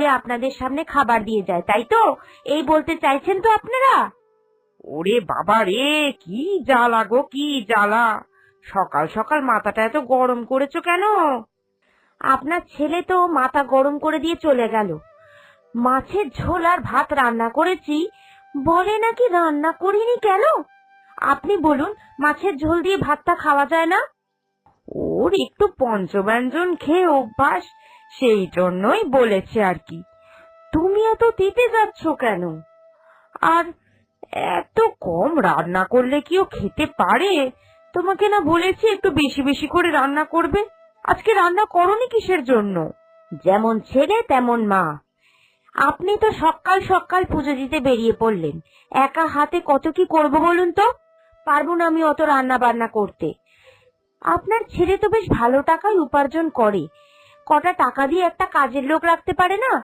করে আপনাদের সামনে খাবার দিয়ে যায়, তাই তো? এই বলতে চাইছেন তো আপনারা? ওরে বাবা রে, কি জ্বালা গো, কি জ্বালা! সকাল সকাল মাথাটা এত গরম করেছো কেন? আপনার ছেলে তো মাথা গরম করে দিয়ে চলে গেল। মাছের ঝোল আর ভাত রান্না করেছি, বলে নাকি রান্না করিনি। কেন আপনি বলুন, মাছের ঝোল দিয়ে ভাতটা খাওয়া যায় না? ওর একটু পঞ্চব্যঞ্জন খেয়ে অভ্যাস, সেই জন্যই বলেছে আর কি। তুমি এত তেতে যাচ্ছ কেন? আর এত কম রান্না করলে কি ও খেতে পারে? তোমাকে না বলেছি একটু বেশি বেশি করে রান্না করবে? আজকে রান্না করনি কিসের জন্য? যেমন ছেলে তেমন মা। আপনি তো সকাল সকাল পুজো দিতে বেরিয়ে পড়লেন, একা হাতে কত কি করব বলুন তো? পারবো না আমি অত রান্না বান্না করতে। আপনার ছেলে তো বেশ ভালো টাকাই উপার্জন করে, কটা টাকা দিয়ে একটা কাজের লোক রাখতে পারে না?